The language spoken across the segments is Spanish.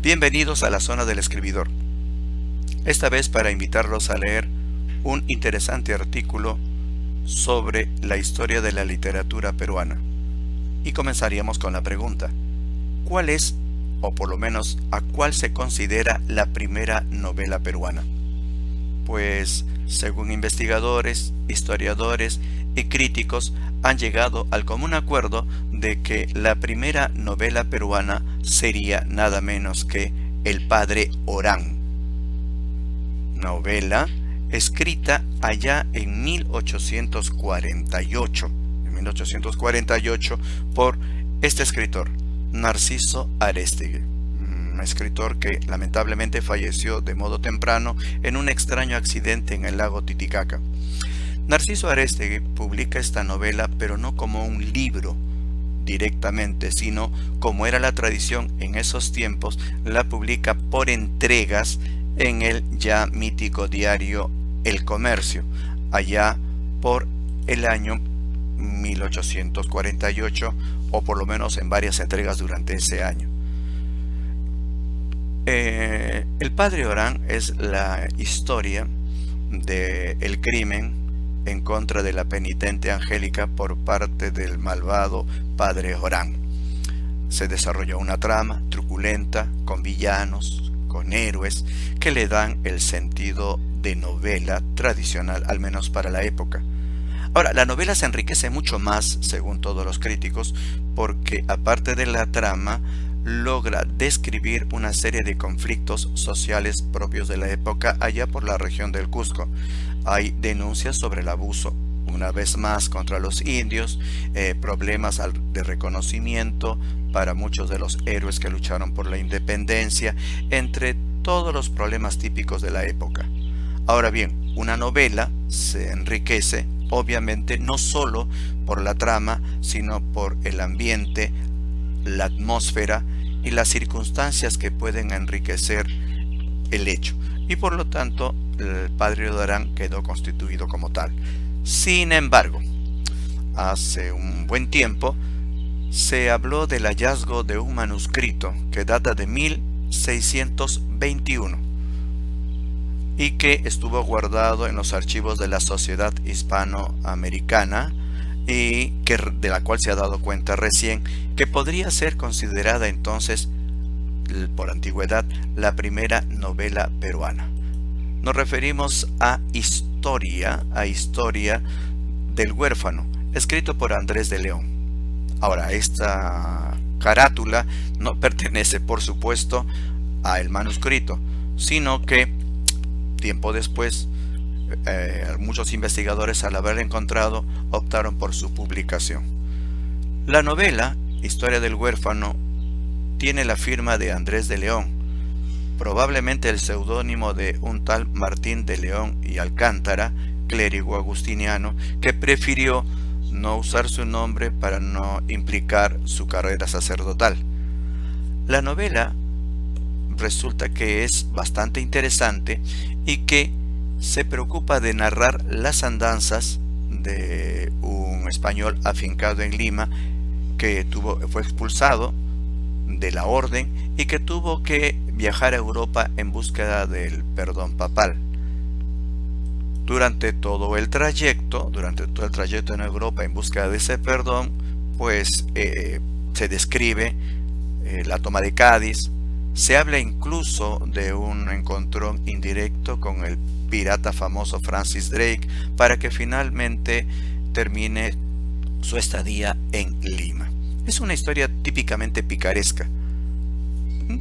Bienvenidos a la zona del escribidor. Esta vez para invitarlos a leer un interesante artículo sobre la historia de la literatura peruana. Y comenzaríamos con la pregunta: ¿cuál es, o por lo menos a cuál se considera la primera novela peruana? Pues, según investigadores, historiadores y críticos, han llegado al común acuerdo de que la primera novela peruana sería nada menos que El Padre Orán, novela escrita allá en 1848 por este escritor, Narciso Aréztegue, un escritor que lamentablemente falleció de modo temprano en un extraño accidente en el lago Titicaca. Narciso Aréztegue publica esta novela, pero no como un libro directamente, sino, como era la tradición en esos tiempos, la publica por entregas en el ya mítico diario El Comercio, allá por el año 1848, o por lo menos en varias entregas durante ese año. El Padre Orán es la historia del crimen en contra de la penitente Angélica por parte del malvado Padre Orán. Se desarrolla una trama truculenta, con villanos, con héroes, que le dan el sentido de novela tradicional, al menos para la época. Ahora, la novela se enriquece mucho más, según todos los críticos, porque aparte de la trama, logra describir una serie de conflictos sociales propios de la época allá por la región del Cusco. Hay denuncias sobre el abuso, una vez más, contra los indios, problemas de reconocimiento para muchos de los héroes que lucharon por la independencia, entre todos los problemas típicos de la época. Ahora bien, una novela se enriquece, obviamente, no solo por la trama, sino por el ambiente, la atmósfera y las circunstancias que pueden enriquecer el hecho. Y por lo tanto, el Padre Orán quedó constituido como tal. Sin embargo, hace un buen tiempo se habló del hallazgo de un manuscrito que data de 1621 y que estuvo guardado en los archivos de la Sociedad Hispanoamericana, y de la cual se ha dado cuenta recién, que podría ser considerada entonces, por antigüedad, la primera novela peruana. Nos referimos a Historia del Huérfano, escrito por Andrés de León. Ahora, esta carátula no pertenece, por supuesto, al manuscrito, sino que tiempo después, muchos investigadores, al haberla encontrado, optaron por su publicación. La novela Historia del Huérfano tiene la firma de Andrés de León, probablemente el seudónimo de un tal Martín de León y Alcántara, clérigo agustiniano, que prefirió no usar su nombre para no implicar su carrera sacerdotal. La novela resulta que es bastante interesante y que se preocupa de narrar las andanzas de un español afincado en Lima que fue expulsado de la orden y que tuvo que viajar a Europa en búsqueda del perdón papal. Durante todo el trayecto en Europa en búsqueda de ese perdón, pues se describe la toma de Cádiz. Se habla incluso de un encontrón indirecto con el pirata famoso Francis Drake para que finalmente termine su estadía en Lima. Es una historia típicamente picaresca,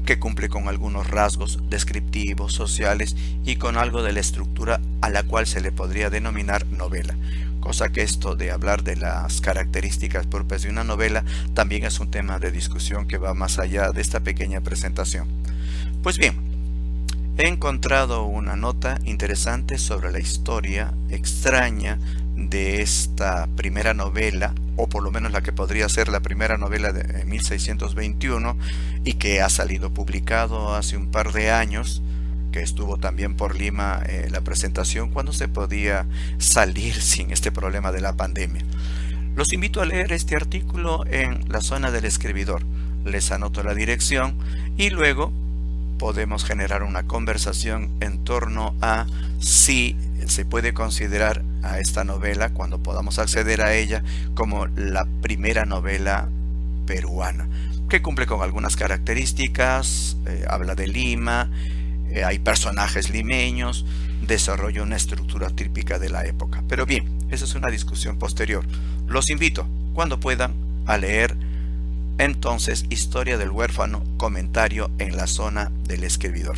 que cumple con algunos rasgos descriptivos, sociales y con algo de la estructura a la cual se le podría denominar novela. Cosa que esto de hablar de las características propias de una novela también es un tema de discusión que va más allá de esta pequeña presentación. Pues bien, he encontrado una nota interesante sobre la historia extraña de esta primera novela, o por lo menos la que podría ser la primera novela de 1621 y que ha salido publicado hace un par de años, que estuvo también por Lima la presentación cuando se podía salir sin este problema de la pandemia. Los invito a leer este artículo en la zona del escribidor. Les anoto la dirección y luego podemos generar una conversación en torno a si se puede considerar a esta novela, cuando podamos acceder a ella, como la primera novela peruana, que cumple con algunas características, habla de Lima, hay personajes limeños, desarrolla una estructura típica de la época. Pero bien, esa es una discusión posterior. Los invito, cuando puedan, a leer entonces Historia del Huérfano, comentario en la zona del escribidor.